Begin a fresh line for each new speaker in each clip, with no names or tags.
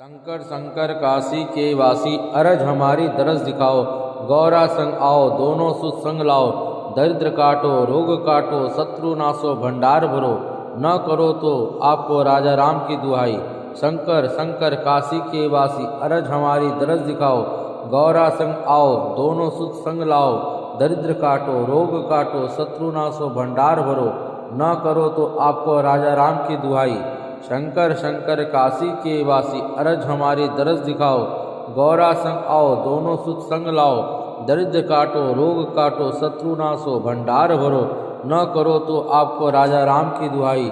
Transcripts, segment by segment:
शंकर शंकर काशी के वासी अरज हमारी दरस दिखाओ। गौरा संग आओ दोनों सुत संग लाओ। दरिद्र काटो रोग काटो शत्रु नाशो भंडार भरो। न करो तो आपको राजा राम की दुहाई। शंकर शंकर काशी के वासी अरज हमारी दरस दिखाओ। गौरा संग आओ दोनों सुत संग लाओ। दरिद्र काटो रोग काटो शत्रु नाशो भंडार भरो। न करो तो आपको राजा राम की दुहाई। शंकर शंकर काशी के वासी अरज हमारी दरस दिखाओ। गौरा संग आओ दोनों सुत संग लाओ। दरिद्र काटो रोग काटो शत्रु नाशो भंडार भरो। न करो तो आपको राजा राम की दुहाई।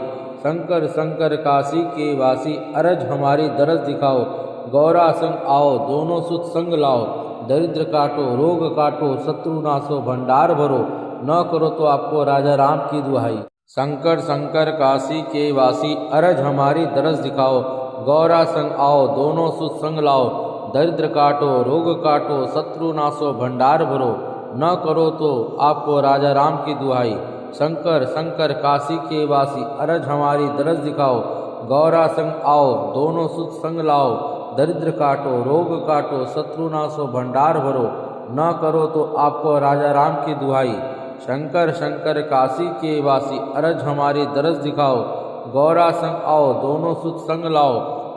शंकर शंकर काशी के वासी अरज हमारी दरस दिखाओ। गौरा संग आओ दोनों सुत संग लाओ। दरिद्र काटो रोग काटो शत्रु नाशो भंडार भरो। न करो तो आपको राजा राम की दुहाई। शंकर शंकर काशी के वासी अरज हमारी दरस दिखाओ। गौरा संग आओ दोनों सुत संग लाओ। दरिद्र काटो रोग काटो शत्रु नाशो भंडार भरो। न करो तो आपको राजा राम की दुहाई। शंकर शंकर काशी के वासी अरज हमारी दरस दिखाओ। गौरा संग आओ दोनों सुत संग लाओ। दरिद्र काटो रोग काटो शत्रु नाशो भंडार भरो। न करो तो आपको राजा राम की दुहाई। शंकर शंकर काशी के वासी अरज हमारी दरस दिखाओ। गौरा संग आओ दोनों सुत संग लाओ।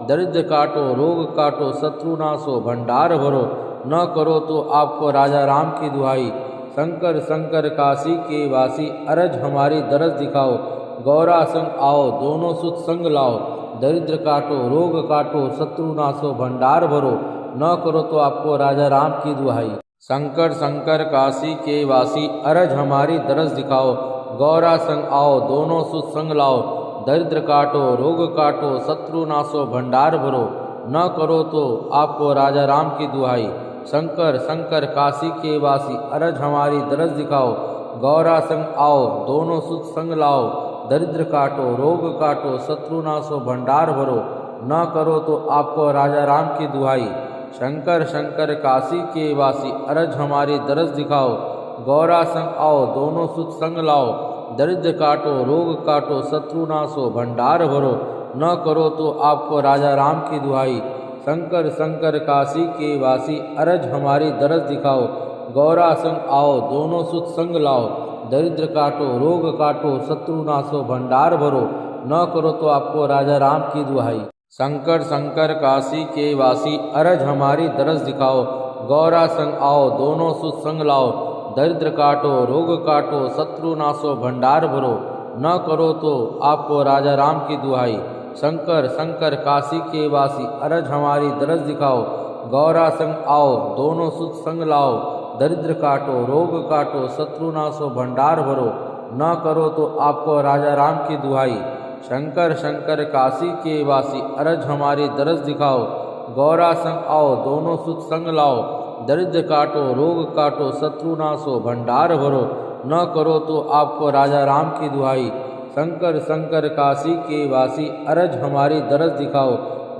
दरिद्र काटो रोग काटो शत्रु नाशो भंडार भरो। न करो तो आपको राजा राम की दुहाई। शंकर शंकर काशी के वासी अरज हमारी दरस दिखाओ। गौरा संग आओ दोनों सुत संग लाओ। दरिद्र काटो रोग काटो शत्रु नाशो भंडार भरो। न करो तो आपको राजा राम की दुहाई। शंकर शंकर काशी के वासी अरज हमारी दरस दिखाओ। गौरा संग आओ दोनों सुत संग लाओ। दरिद्र काटो रोग काटो शत्रु नाशो भंडार भरो। न करो तो आपको राजा राम की दुहाई। शंकर शंकर काशी के वासी अरज हमारी दरस दिखाओ। गौरा संग आओ दोनों सुत संग लाओ। दरिद्र काटो रोग काटो शत्रु नाशो भंडार भरो। न करो तो आपको राजा राम की दुहाई। शंकर शंकर काशी के वासी अरज हमारी दरस दिखाओ। गौरा संग आओ दोनों सुत संग लाओ। दरिद्र काटो रोग काटो शत्रु नाशो भंडार भरो। न करो तो आपको राजा राम की दुहाई। शंकर शंकर काशी के वासी अरज हमारी दरस दिखाओ। गौरा संग आओ दोनों सुत संग लाओ। दरिद्र काटो रोग काटो शत्रु नाशो भंडार भरो। न करो तो आपको राजा राम की दुहाई। शंकर शंकर काशी के वासी अरज हमारी दरस दिखाओ। गौरा संग आओ दोनों सुत संग लाओ। दरिद्र काटो रोग काटो शत्रु नाशो भंडार भरो। न करो तो आपको राजा राम की दुहाई। शंकर शंकर काशी के वासी अरज हमारी दरस दिखाओ। गौरा संग आओ दोनों सुत संग लाओ। दरिद्र काटो रोग काटो शत्रु नाशो भंडार भरो। न करो तो आपको राजा राम की दुहाई। शंकर शंकर काशी के वासी अरज हमारी दरस दिखाओ। गौरा संग आओ दोनों सुत संग लाओ। दरिद्र काटो रोग काटो शत्रु नाशो भंडार भरो। न करो तो आपको राजा राम की दुहाई। शंकर शंकर काशी के वासी अरज हमारी दरस दिखाओ।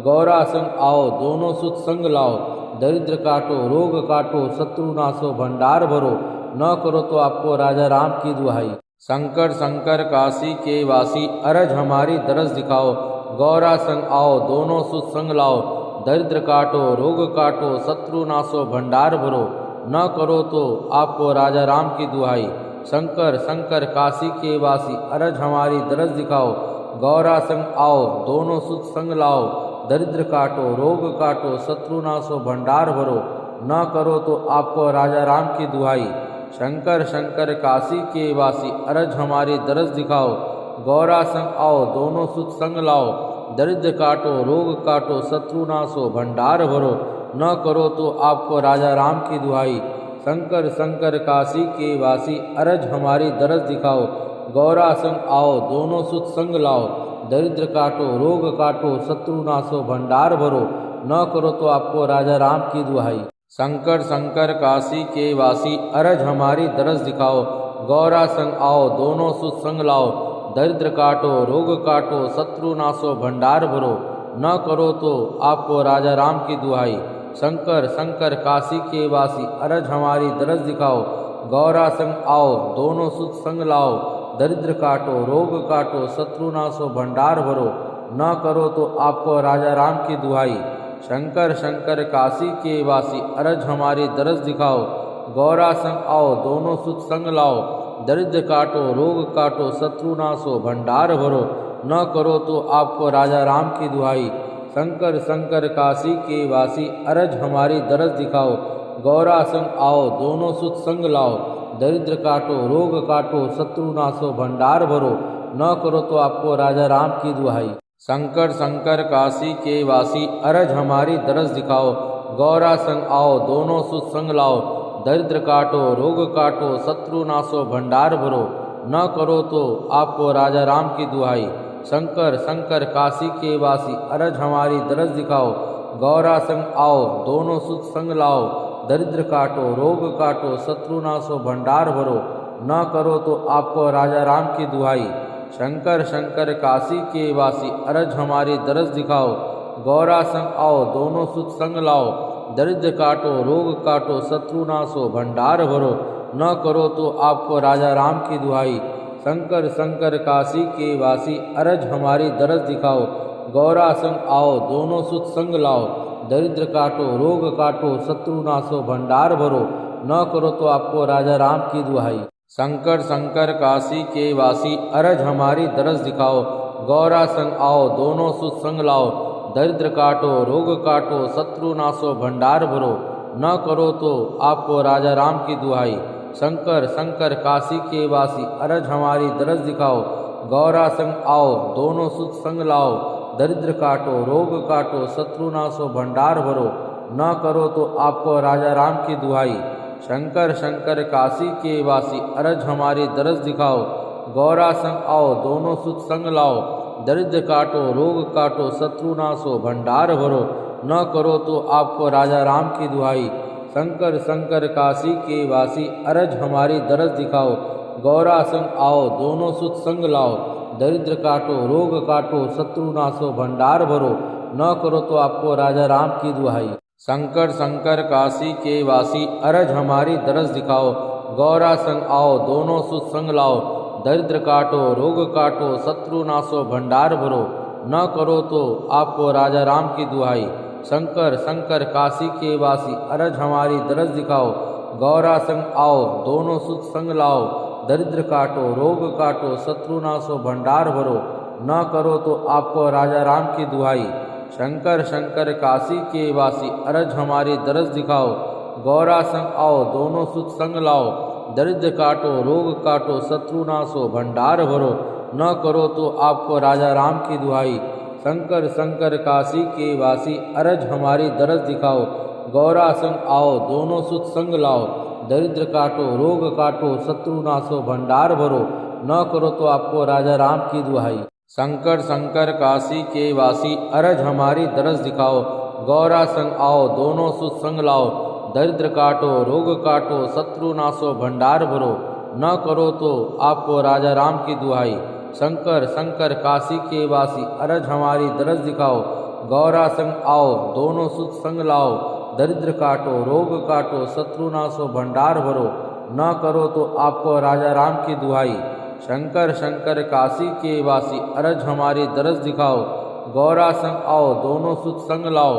गौरा संग आओ दोनों सुत संग लाओ। दरिद्र काटो रोग काटो शत्रु नाशो भंडार भरो। न करो तो आपको राजा राम की दुहाई। शंकर शंकर काशी के वासी अरज हमारी दरस दिखाओ। गौरा संग आओ दोनों सुत संग लाओ। दरिद्र काटो रोग काटो शत्रु नाशो भंडार भरो। न करो तो आपको राजा राम की दुहाई। शंकर शंकर काशी के वासी अरज हमारी दरस दिखाओ। गौरा संग आओ दोनों सुत संग लाओ। दरिद्र काटो रोग काटो शत्रु नाशो भंडार भरो। न करो तो आपको राजा राम की दुहाई। शंकर शंकर काशी के वासी अरज हमारी दरस दिखाओ। गौरा संग आओ दोनों सुत संग लाओ। दरिद्र काटो रोग काटो शत्रु नाशो भंडार भरो। न करो तो आपको राजा राम की दुहाई। शंकर शंकर काशी के वासी अरज हमारी दरस दिखाओ। गौरा संग आओ दोनों सुत संग लाओ। दरिद्र काटो रोग काटो शत्रु नाशो भंडार भरो। न करो तो आपको राजा राम की दुहाई। शंकर शंकर काशी के वासी अरज हमारी दरस दिखाओ। गौरा संग आओ दोनों सुत संग लाओ। दरिद्र काटो रोग काटो शत्रु नाशो भंडार भरो। न करो तो आपको राजा राम की दुहाई। शंकर शंकर काशी के वासी अरज हमारी दरस दिखाओ। गौरा संग आओ दोनों सुत संग लाओ। दरिद्र काटो रोग काटो शत्रु नाशो भंडार भरो। न करो तो आपको राजा राम की दुहाई। शंकर शंकर काशी के वासी अरज हमारी दरस दिखाओ। गौरा संग आओ दोनों सुख संग लाओ। दरिद्र काटो रोग काटो शत्रु नाशो भंडार भरो। न करो तो आपको राजा राम की दुहाई। शंकर शंकर काशी के वासी अरज हमारी दरस दिखाओ। गौरा संग आओ दोनों सुख संग लाओ। दरिद्र काटो रोग काटो शत्रु नाशो भंडार भरो। न करो तो आपको राजा राम की दुहाई। शंकर शंकर काशी के वासी अरज हमारी दरस दिखाओ। गौरा संग आओ दोनों सुख संग लाओ। दरिद्र काटो रोग काटो शत्रु नाशो भंडार भरो। न करो तो आपको राजा राम की दुहाई। शंकर शंकर काशी के वासी अरज हमारी दरस दिखाओ। गौरा संग आओ दोनों सुख संग लाओ। दरिद्र काटो रोग काटो शत्रु नाशो भंडार भरो। न करो तो आपको राजा राम की दुहाई। शंकर शंकर काशी के वासी अरज हमारी दरस दिखाओ। गौरा संग आओ दोनों सुख संग लाओ। दरिद्र काटो रोग काटो शत्रु नाशो भंडार भरो। न करो तो आपको राजा राम की दुहाई। शंकर शंकर काशी के वासी अरज हमारी दरस दिखाओ। गौरा संग आओ दोनों सुख संग लाओ। दरिद्र काटो रोग काटो शत्रु नाशो भंडार भरो। न करो तो आपको राजा राम की दुहाई। शंकर शंकर काशी के वासी अरज हमारी दरस दिखाओ। गौरा संग आओ दोनों सुख संग लाओ। दरिद्र काटो रोग काटो शत्रु नाशो भंडार भरो। न करो तो आपको राजा राम की दुहाई। शंकर शंकर काशी के वासी अरज हमारी दरस दिखाओ। गौरा संग आओ दोनों सुख संग लाओ। दरिद्र काटो रोग काटो शत्रु नाशो भंडार भरो। न करो तो आपको राजा राम की दुहाई। शंकर शंकर काशी के वासी अरज हमारी दरस दिखाओ। गौरा संग आओ दोनों सुख संग लाओ। दरिद्र काटो रोग काटो शत्रु नाशो भंडार भरो। न करो तो आपको राजा राम की दुहाई। शंकर शंकर काशी के वासी अरज हमारी दरस दिखाओ। गौरा संग आओ दोनों सुख संग लाओ। दरिद्र काटो रोग काटो शत्रु नाशो भंडार भरो। न करो तो आपको राजा राम की दुहाई। शंकर शंकर काशी के वासी अरज हमारी दरस दिखाओ। गौरा संग आओ दोनों सुख संग लाओ। दरिद्र काटो रोग काटो शत्रु नाशो भंडार भरो। न करो तो आपको राजा राम की दुहाई। शंकर शंकर काशी के वासी अरज हमारी दरस दिखाओ। गौरा संग आओ दोनों सुख संग लाओ। दरिद्र काटो रोग काटो शत्रु नाशो भंडार भरो। न करो तो आपको राजा राम की दुहाई। शंकर शंकर काशी के वासी अरज हमारी दरस दिखाओ। गौरा संग आओ दोनों सुख संग लाओ। दरिद्र काटो रोग काटो शत्रु नाशो भंडार भरो। न करो तो आपको राजा राम की दुहाई। शंकर शंकर काशी के वासी अरज हमारी दरस दिखाओ। गौरा संग आओ दोनों सुख संग लाओ। दरिद्र काटो रोग काटो शत्रु नाशो भंडार भरो। न करो तो आपको राजा राम की दुहाई। शंकर शंकर काशी के वासी अरज हमारी दरस दिखाओ। गौरा संग आओ दोनों सुख संग लाओ। दरिद्र काटो रोग काटो शत्रु नाशो भंडार भरो। न करो तो आपको राजा राम की दुहाई। शंकर शंकर काशी के वासी अरज हमारी दरस दिखाओ। गौरा संग आओ दोनों सुख संग लाओ। दरिद्र काटो रोग काटो शत्रु नाशो भंडार भरो। न करो तो आपको राजा राम की दुहाई। शंकर शंकर काशी के वासी अरज हमारी दरस दिखाओ। गौरा संग आओ दोनों सुख संग लाओ।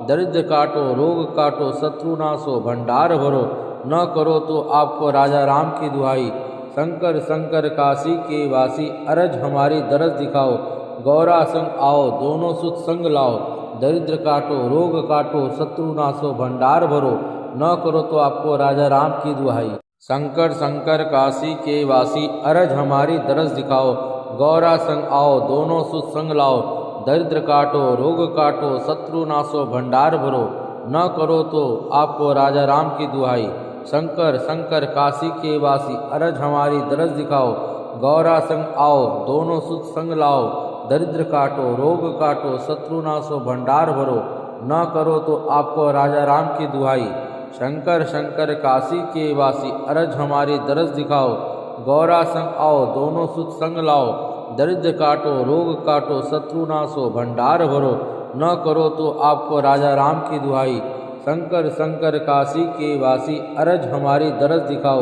दरिद्र काटो रोग काटो शत्रु नाशो भंडार भरो। न करो तो आपको राजा राम की दुहाई। शंकर शंकर काशी के वासी अरज हमारी दरस दिखाओ। गौरा संग आओ दोनों सुख संग लाओ। दरिद्र काटो रोग काटो शत्रु नाशो भंडार भरो। न करो तो आपको राजा राम की दुहाई। शंकर शंकर काशी के वासी अरज हमारी दरस दिखाओ। गौरा संग आओ दोनों सुख संग लाओ। दरिद्र काटो रोग काटो शत्रु नाशो भंडार भरो। न करो तो आपको राजा राम की दुहाई। शंकर शंकर काशी के वासी अरज हमारी दरस दिखाओ। गौरा संग आओ दोनों सुख संग लाओ। दरिद्र काटो रोग काटो शत्रु नाशो भंडार भरो। न करो तो आपको राजा राम की दुहाई। शंकर शंकर काशी के वासी अरज हमारी दरस दिखाओ। गौरा संग आओ दोनों सुख संग लाओ। दरिद्र काटो रोग काटो शत्रु नाशो भंडार भरो। न करो तो आपको राजा राम की दुहाई। शंकर शंकर काशी के वासी अरज हमारी दरस दिखाओ।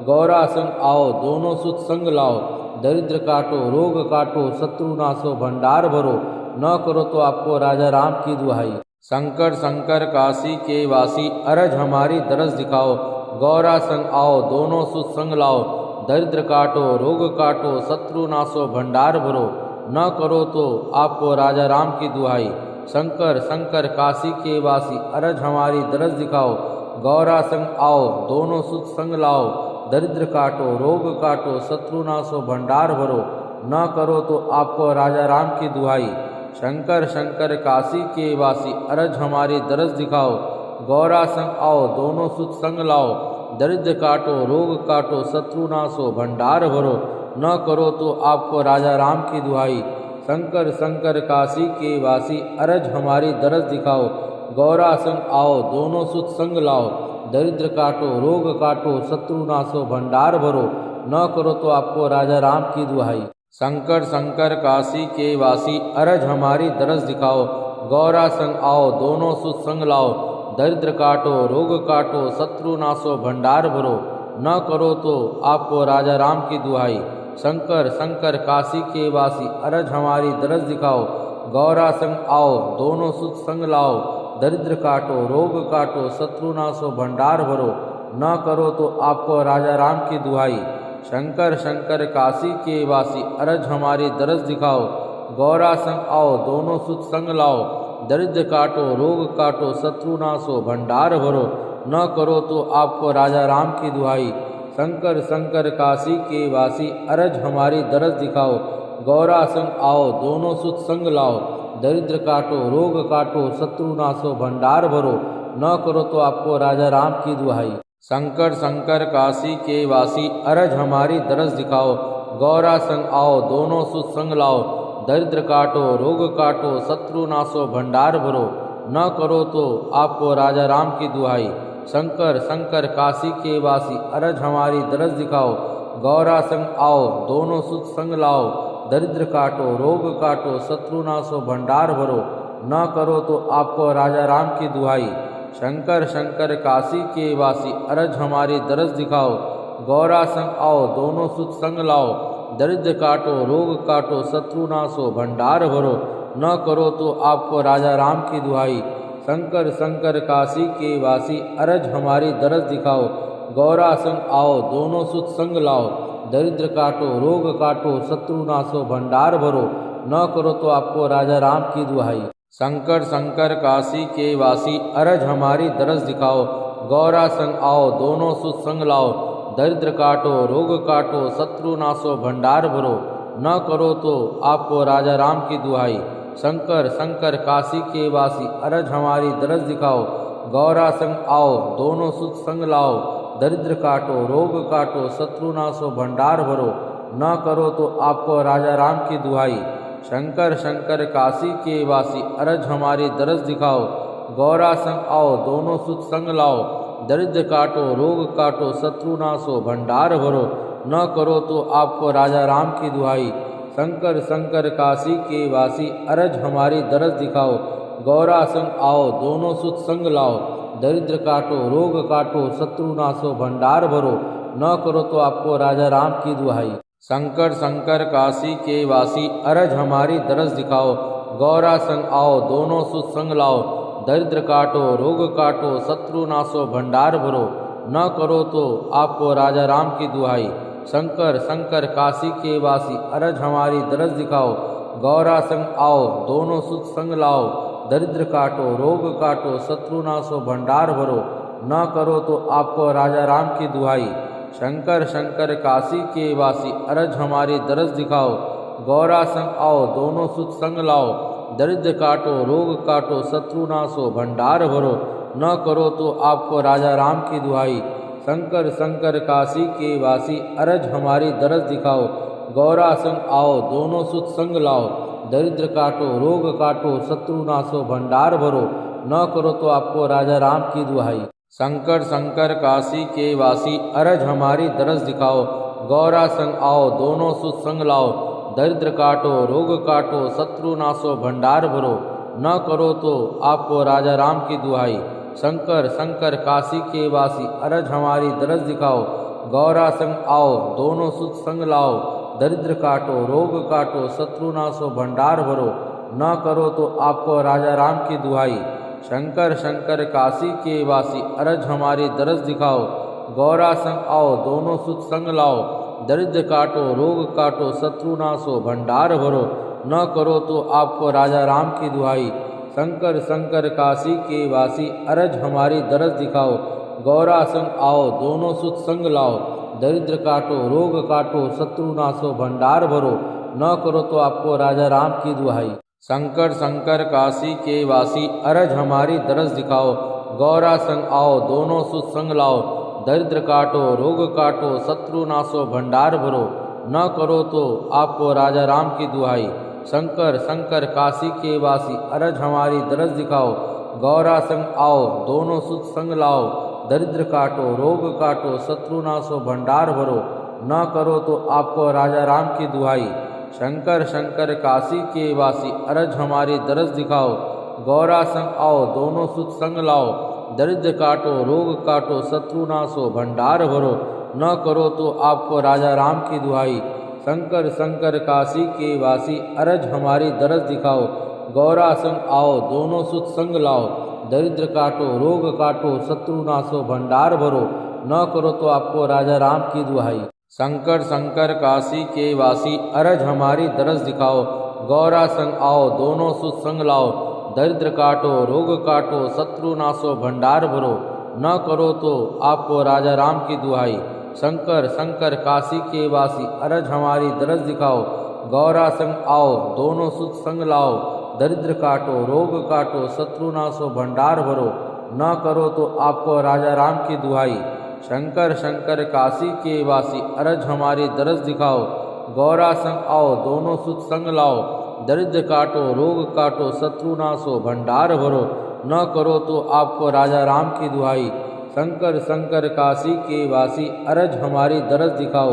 गौरा संग आओ दोनों सुख संग लाओ। दरिद्र काटो रोग काटो शत्रु नाशो भंडार भरो। न करो तो आपको राजा राम की दुहाई। शंकर शंकर काशी के वासी अरज हमारी दरस दिखाओ, गौरा संग आओ दोनों सुत संग लाओ, दरिद्र काटो रोग काटो शत्रु नाशो भंडार भरो, न करो तो आपको राजा राम की दुहाई। शंकर शंकर काशी के वासी अरज हमारी दरस दिखाओ, गौरा संग आओ दोनों सुत संग लाओ, दरिद्र काटो रोग काटो शत्रु नाशो भंडार भरो, न करो तो आपको राजा राम की दुहाई। शंकर शंकर काशी के वासी अरज हमारी दरस दिखाओ, गौरा संग आओ दोनों सुत संग लाओ, दरिद्र काटो रोग काटो शत्रु नाशो भंडार भरो, न करो तो आपको राजा राम की दुहाई। शंकर शंकर काशी के वासी अरज हमारी दरस दिखाओ, गौरा संग आओ दोनों सुत संग लाओ, दरिद्र काटो रोग काटो शत्रु नाशो भंडार भरो, न करो तो आपको राजा राम की दुहाई। शंकर शंकर काशी के वासी अरज हमारी दरस दिखाओ, गौरा संग आओ दोनों सुत संग लाओ, दरिद्र काटो रोग काटो शत्रु नाशो भंडार भरो, न करो तो आपको राजा राम की दुहाई। शंकर शंकर काशी के वासी अरज हमारी दरस दिखाओ, गौरा संग आओ दोनों सुत संग लाओ, दरिद्र काटो रोग काटो शत्रु नाशो भंडार भरो, न करो तो आपको राजा राम की दुहाई। शंकर शंकर काशी के वासी अरज हमारी दरस दिखाओ, गौरा संग आओ दोनों सुत संग लाओ, दरिद्र काटो रोग काटो शत्रु नाशो भंडार भरो, न करो तो आपको राजा राम की दुहाई। शंकर शंकर काशी के वासी अरज हमारी दरस दिखाओ, गौरा संग आओ दोनों सुत संग लाओ, दरिद्र काटो रोग काटो शत्रु नाशो भंडार भरो, न करो तो आपको राजा राम की दुहाई। शंकर शंकर काशी के वासी अरज हमारी दरस दिखाओ, गौरा संग आओ दोनों सुत संग लाओ, दरिद्र काटो रोग काटो शत्रु नाशो भंडार भरो, न करो तो आपको राजा राम की दुहाई। शंकर शंकर काशी के वासी अरज हमारी दरस दिखाओ, गौरा संग आओ दोनों सुत संग लाओ, दरिद्र काटो रोग काटो शत्रु नाशो भंडार भरो, न करो तो आपको राजा राम की दुहाई। शंकर शंकर काशी के वासी अरज हमारी दरस दिखाओ, गौरा संग आओ दोनों सुत संग लाओ, दरिद्र काटो रोग काटो शत्रु नाशो भंडार भरो, न करो तो आपको राजा राम की दुहाई। शंकर शंकर काशी के वासी अरज हमारी दरस दिखाओ, गौरा संग आओ दोनों सुत संग लाओ, दरिद्र काटो रोग काटो शत्रु नाशो भंडार भरो, न करो तो आपको राजा राम की दुहाई। शंकर शंकर काशी के वासी अरज हमारी दरस दिखाओ, गौरा संग आओ दोनों सुत संग लाओ, दरिद्र काटो रोग काटो शत्रु नाशो भंडार भरो, न करो तो आपको राजा राम की दुहाई। शंकर शंकर काशी के वासी अरज हमारी दरस दिखाओ, गौरा संग आओ दोनों सुत संग लाओ, दरिद्र काटो रोग काटो शत्रु नाशो भंडार भरो, न करो तो आपको राजा राम की दुहाई। शंकर शंकर काशी के वासी अरज हमारी दरस दिखाओ, गौरा संग आओ दोनों सुत संग लाओ, दरिद्र काटो रोग काटो शत्रु नाशो भंडार भरो, न करो तो आपको राजा राम की दुहाई। शंकर शंकर काशी के वासी अरज हमारी दरस दिखाओ, गौरा संग आओ दोनों सुत संग लाओ, दरिद्र काटो रोग काटो शत्रु नाशो भंडार भरो, न करो तो आपको राजा राम की दुहाई। शंकर शंकर काशी के वासी अरज हमारी दरस दिखाओ, गौरा संग आओ दोनों सुत संग लाओ, दरिद्र काटो रोग काटो शत्रु नाशो भंडार भरो, न करो तो आपको राजा राम की दुहाई। शंकर शंकर काशी के वासी अरज हमारी दरस दिखाओ, गौरा संग आओ दोनों सुत संग लाओ, दरिद्र काटो रोग काटो शत्रु नाशो भंडार भरो, न करो तो आपको राजा राम की दुहाई। शंकर शंकर काशी के वासी अरज हमारी दरस दिखाओ, गौरा संग आओ दोनों सुत संग लाओ, दरिद्र काटो रोग काटो शत्रु नाशो भंडार भरो, न करो तो आपको राजा राम की दुहाई। शंकर शंकर काशी के वासी अरज हमारी दरस दिखाओ, गौरा संग आओ दोनों सुत संग लाओ, दरिद्र काटो रोग काटो शत्रु नाशो भंडार भरो, न करो तो आपको राजा राम की दुहाई। शंकर शंकर काशी के वासी अरज हमारी दरस दिखाओ, गौरा संग आओ दोनों सुत संग लाओ, दरिद्र काटो रोग काटो शत्रु नाशो भंडार भरो, न करो तो आपको राजा राम की दुहाई। शंकर शंकर काशी के वासी अरज हमारी दरस दिखाओ, गौरा संग आओ दोनों सुत संग लाओ, दरिद्र काटो रोग काटो शत्रु नाशो भंडार भरो, न करो तो आपको राजा राम की दुहाई। शंकर शंकर काशी के वासी अरज हमारी दरस दिखाओ, गौरा संग आओ दोनों सुख संग लाओ, दरिद्र काटो रोग काटो शत्रु नाशो भंडार भरो, न करो तो आपको राजा राम की दुहाई। शंकर शंकर काशी के वासी अरज हमारी दरस दिखाओ, गौरा संग आओ दोनों सुख संग लाओ, दरिद्र काटो रोग काटो शत्रु नाशो भंडार भरो, न करो तो आपको राजा राम की दुहाई। शंकर शंकर काशी के वासी अरज हमारी दरस दिखाओ, गौरा संग आओ दोनों सुख संग लाओ, दरिद्र काटो रोग काटो शत्रु नाशो भंडार भरो, न करो तो आपको राजा राम की दुहाई। शंकर शंकर काशी के वासी अरज हमारी दरस दिखाओ, गौरा संग आओ दोनों सुख संग लाओ, दरिद्र काटो रोग काटो शत्रु नाशो भंडार भरो, न करो तो आपको राजा राम की दुहाई। शंकर शंकर काशी के वासी अरज हमारी दरस दिखाओ, गौरा संग आओ दोनों सुख संग लाओ, दरिद्र काटो रोग काटो शत्रु नाशो भंडार भरो, न करो तो आपको राजा राम की दुहाई। शंकर शंकर काशी के वासी अरज हमारी दरस दिखाओ, गौरा संग आओ दोनों सुख संग लाओ, दरिद्र काटो रोग काटो शत्रु नाशो भंडार भरो, न करो तो आपको राजा राम की दुहाई। शंकर शंकर काशी के वासी अरज हमारी दरस दिखाओ, गौरा संग आओ दोनों सुख संग लाओ, दरिद्र काटो रोग काटो शत्रु नाशो भंडार भरो, न करो तो आपको राजा राम की दुहाई। शंकर शंकर काशी के वासी अरज हमारी दरस दिखाओ, गौरा संग आओ दोनों सुख संग लाओ, दरिद्र काटो रोग काटो शत्रु नाशो भंडार भरो, न करो तो आपको राजा राम की दुहाई। शंकर शंकर काशी के वासी अरज हमारी दरस दिखाओ, गौरा संग आओ दोनों सुख संग लाओ, दरिद्र काटो रोग काटो शत्रु नाशो भंडार भरो, न करो तो आपको राजा राम की दुहाई। शंकर शंकर काशी के वासी अरज हमारी दरस दिखाओ,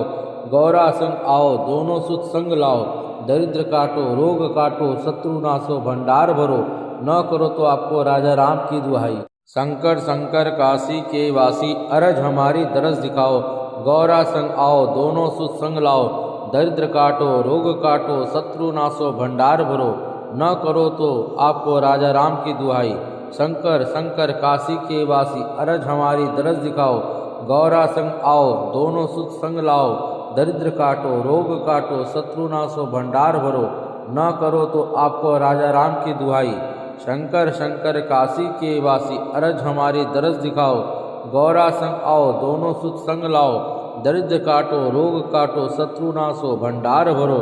गौरा संग आओ दोनों सुख संग लाओ, दरिद्र काटो रोग काटो शत्रु नाशो भंडार भरो, न करो तो आपको राजा राम की दुहाई। शंकर शंकर काशी के वासी अरज हमारी दरस दिखाओ, गौरा संग आओ दोनों सुख संग लाओ, दरिद्र काटो रोग काटो शत्रु नाशो भंडार भरो, न करो तो आपको राजा राम की दुहाई। शंकर शंकर काशी के वासी अरज हमारी दरस दिखाओ, गौरा संग आओ दोनों सुख संग लाओ, दरिद्र काटो रोग काटो शत्रु नाशो भंडार भरो, न करो तो आपको राजा राम की दुहाई। शंकर शंकर काशी के वासी अरज हमारी दरस दिखाओ, गौरा संग आओ दोनों सुख संग लाओ, दरिद्र काटो रोग काटो शत्रु नाशो भंडार भरो,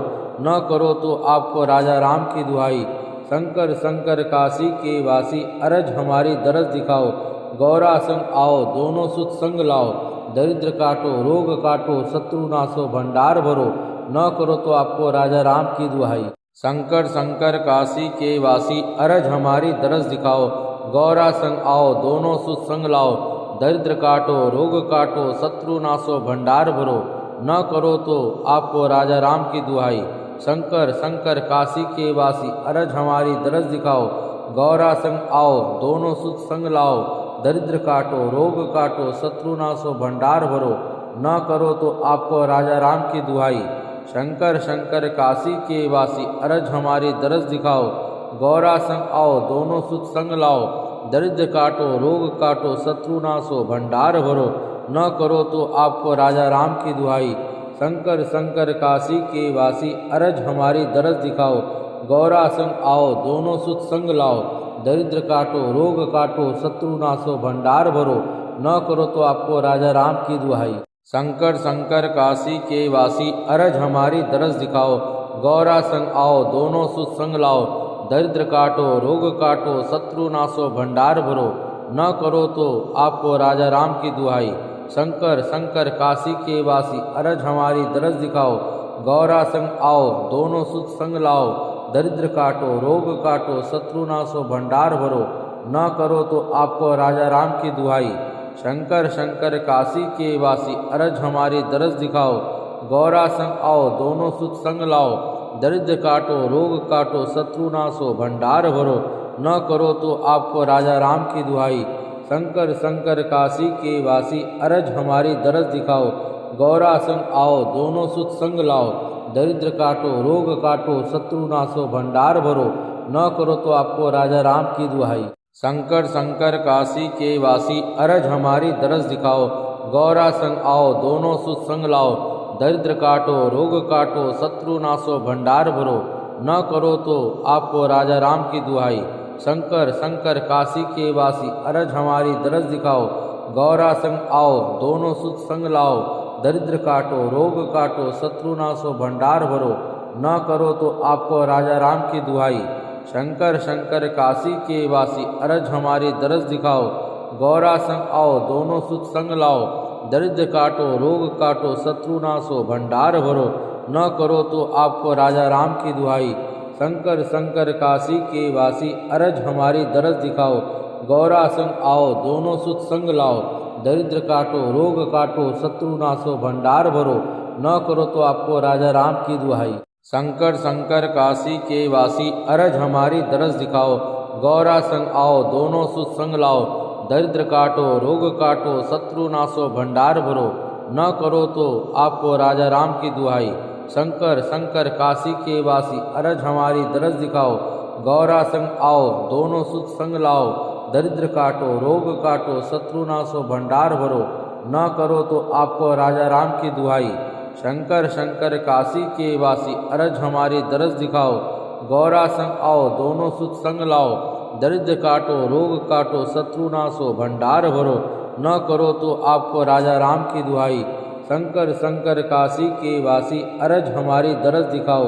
न करो तो आपको राजा राम की दुहाई। शंकर शंकर काशी के वासी अरज हमारी दरस दिखाओ, गौरा संग आओ दोनों सुख संग लाओ, दरिद्र काटो रोग काटो शत्रु नाशो भंडार भरो, न करो तो आपको राजा राम की दुहाई। शंकर शंकर काशी के वासी अरज हमारी दरस दिखाओ, गौरा संग आओ दोनों सुख संग लाओ, दरिद्र काटो रोग काटो शत्रु नाशो भंडार भरो, न करो तो आपको राजा राम की दुहाई। शंकर शंकर काशी के वासी अरज हमारी दरस दिखाओ, गौरा संग आओ दोनों सुख संग लाओ, दरिद्र काटो रोग काटो शत्रु नाशो भंडार भरो, न करो तो आपको राजा राम की दुहाई। शंकर शंकर काशी के वासी अरज हमारी दरस दिखाओ, गौरा संग आओ दोनों सुख संग लाओ, दरिद्र काटो रोग काटो शत्रु नाशो भंडार भरो, न करो तो आपको राजा राम की दुहाई। शंकर शंकर काशी के वासी अरज हमारी दरस दिखाओ, गौरा संग आओ दोनों सुख संग लाओ, दरिद्र काटो रोग काटो शत्रु नाशो भंडार भरो, न करो तो आपको राजा राम की दुहाई। शंकर शंकर काशी के वासी अरज हमारी दरस दिखाओ, गौरा संग आओ दोनों सुख संग लाओ, दरिद्र काटो रोग काटो शत्रु नाशो भंडार भरो, न करो तो आपको राजा राम की दुहाई। शंकर शंकर काशी के वासी अरज हमारी दरस दिखाओ, गौरा संग आओ दोनों सुख संग लाओ, दरिद्र काटो रोग काटो शत्रु नाशो भंडार भरो, न करो तो आपको राजा राम की दुहाई। शंकर शंकर काशी के वासी अरज हमारी दरस दिखाओ, गौरा संग आओ दोनों सुख संग लाओ, दरिद्र काटो रोग काटो शत्रु नाशो भंडार भरो, न करो तो आपको राजा राम की दुहाई। शंकर शंकर काशी के वासी अरज हमारी दरस दिखाओ, गौरा संग आओ दोनों सुख संग लाओ, दरिद्र काटो रोग काटो शत्रु नाशो भंडार भरो, न करो तो आपको राजा राम की दुहाई। शंकर शंकर काशी के वासी अरज हमारी दरस दिखाओ, गौरा संग आओ दोनों सुत संग लाओ, दरिद्र काटो रोग काटो शत्रु नाशो भंडार भरो, न करो तो आपको राजा राम की दुहाई। शंकर शंकर काशी के वासी अरज हमारी दरस दिखाओ, गौरा संग आओ दोनों सुत संग लाओ, दरिद्र काटो रोग काटो शत्रु नाशो भंडार भरो, न करो तो आपको राजा राम की दुहाई। शंकर शंकर काशी के वासी अरज हमारी दरस दिखाओ, गौरा संग आओ दोनों सुत संग लाओ, दरिद्र काटो रोग काटो शत्रु नाशो भंडार भरो, न करो तो आपको राजा राम की दुहाई। शंकर शंकर काशी के वासी अरज हमारी दरस दिखाओ, गौरा संग आओ दोनों सुत संग लाओ, दरिद्र काटो रोग काटो शत्रु नाशो भंडार भरो, न करो तो आपको राजा राम की दुहाई। शंकर शंकर काशी के वासी अरज हमारी दरस दिखाओ, गौरा संग आओ दोनों सुत संग लाओ, दरिद्र काटो रोग काटो शत्रु नाशो भंडार भरो, न करो तो आपको राजा राम की दुहाई। शंकर शंकर काशी के वासी अरज हमारी दरस दिखाओ, गौरा संग आओ दोनों सुत संग लाओ, दरिद्र काटो रोग काटो शत्रु नाशो भंडार भरो, न करो तो आपको राजा राम की दुहाई। शंकर शंकर काशी के वासी अरज हमारी दरस दिखाओ, गौरा संग आओ दोनों सुत संग लाओ, दरिद्र काटो रोग काटो शत्रु नाशो भंडार भरो, न करो तो आपको राजा राम की दुहाई। शंकर शंकर काशी के वासी अरज हमारी दरस दिखाओ,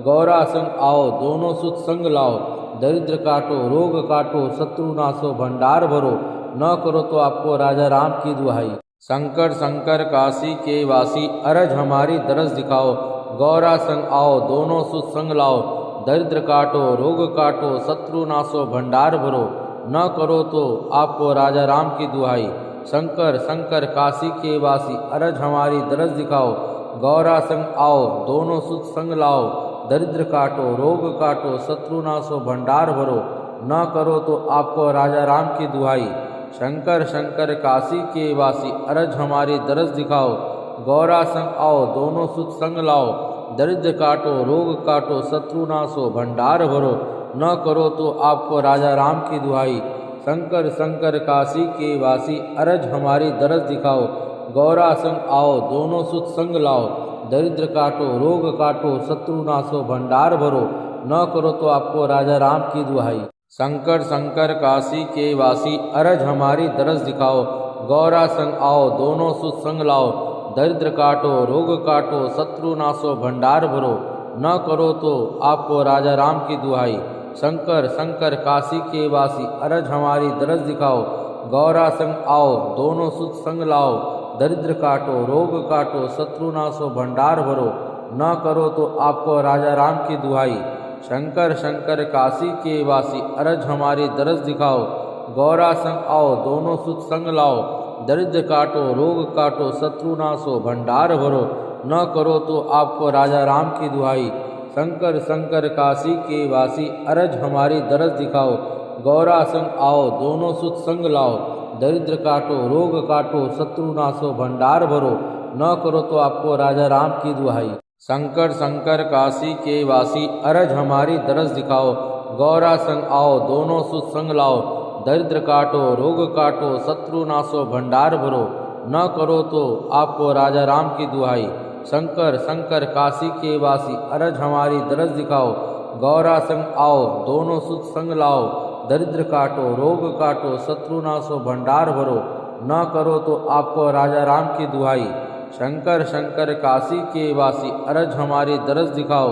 गौरा संग आओ दोनों सुत संग लाओ, दरिद्र काटो रोग काटो शत्रु नाशो भंडार भरो, न करो तो आपको राजा राम की दुहाई। शंकर शंकर काशी के वासी अरज हमारी दरस दिखाओ, गौरा संग आओ दोनों सुत संग लाओ, दरिद्र काटो रोग काटो शत्रु नाशो भंडार भरो, न करो तो आपको राजा राम की दुहाई। शंकर शंकर काशी के वासी अरज हमारी दरस दिखाओ, गौरा संग आओ दोनों सुत संग लाओ, दरिद्र काटो रोग काटो शत्रु नाशो भंडार भरो, न करो तो आपको राजा राम की दुहाई। शंकर शंकर काशी के वासी अरज हमारी दरस दिखाओ, गौरा संग आओ दोनों सुत संग लाओ, दरिद्र काटो रोग काटो शत्रु नाशो भंडार भरो, न करो तो आपको राजा राम की दुहाई। शंकर शंकर काशी के वासी अरज हमारी दरस दिखाओ, गौरा संग आओ दोनों सुत संग लाओ, दरिद्र काटो रोग काटो शत्रु नाशो भंडार भरो, न करो तो आपको राजा राम की दुहाई। शंकर शंकर काशी के वासी अरज हमारी दरस दिखाओ, गौरा संग आओ दोनों सुत संग लाओ, दरिद्र काटो रोग काटो शत्रु नाशो भंडार भरो, न करो तो आपको राजा राम की दुहाई। शंकर शंकर काशी के वासी अरज हमारी दरस दिखाओ, गौरा संग आओ दोनों सुत संग लाओ, दरिद्र काटो रोग काटो शत्रु नाशो भंडार भरो, न करो तो आपको राजा राम की दुहाई। शंकर शंकर काशी के वासी अरज हमारी दरस दिखाओ, गौरा संग आओ दोनों सुत संग लाओ, दरिद्र काटो रोग काटो शत्रु नाशो भंडार भरो, न करो तो आपको राजा राम की दुहाई। शंकर शंकर काशी के वासी अरज हमारी दरस दिखाओ, गौरा संग आओ दोनों सुत संग लाओ, दरिद्र काटो रोग काटो शत्रु नाशो भंडार भरो, न करो तो आपको राजा राम की दुहाई। शंकर शंकर काशी के वासी अरज हमारी दरस दिखाओ, गौरा संग आओ दोनों सुत संग लाओ, दरिद्र काटो रोग काटो शत्रु नाशो भंडार भरो, न करो तो आपको राजा राम की दुहाई। शंकर शंकर काशी के वासी अरज हमारी दरस दिखाओ, गौरा संग आओ दोनों सुत संग लाओ, दरिद्र काटो रोग काटो शत्रु नाशो भंडार भरो, न करो तो आपको राजा राम की दुहाई। शंकर शंकर काशी के वासी अरज हमारी दरस दिखाओ,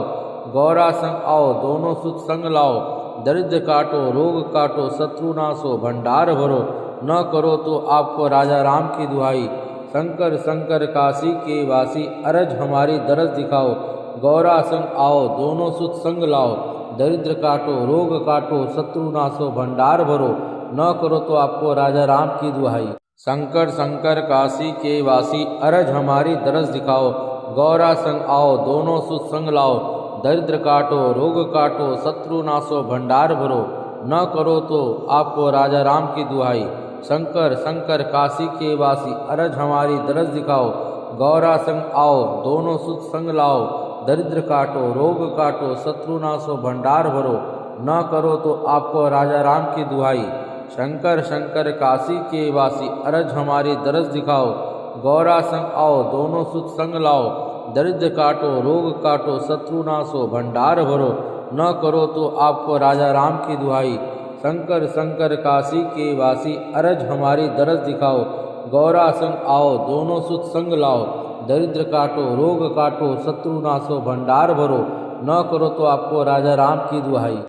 गौरा संग आओ दोनों सुत संग लाओ, दरिद्र काटो रोग काटो शत्रु नाशो भंडार भरो, न करो तो आपको राजा राम की दुहाई। शंकर शंकर काशी के वासी अरज हमारी दरस दिखाओ, गौरा संग आओ दोनों सुत संग लाओ, दरिद्र काटो रोग काटो शत्रु नाशो भंडार भरो, न करो तो आपको राजा राम की दुहाई। शंकर शंकर काशी के वासी अरज हमारी दरस दिखाओ, गौरा संग आओ दोनों सुत संग लाओ, दरिद्र काटो रोग काटो शत्रु नाशो भंडार भरो, न करो तो आपको राजा राम की दुहाई। शंकर शंकर काशी के वासी अरज हमारी दरस दिखाओ, गौरा संग आओ दोनों सुत संग लाओ, दरिद्र काटो रोग काटो शत्रु नाशो भंडार भरो, न करो तो आपको राजा राम की दुहाई। शंकर शंकर काशी के वासी अरज हमारी दरस दिखाओ, गौरा संग आओ दोनों सुख संग लाओ, दरिद्र काटो रोग काटो शत्रु नाशो भंडार भरो, न करो तो आपको राजा राम की दुहाई। शंकर शंकर काशी के वासी अरज हमारी दरस दिखाओ, गौरा संग आओ दोनों सुख संग लाओ, दरिद्र काटो रोग काटो शत्रु नाशो भंडार भरो, न करो तो आपको राजा राम की दुहाई।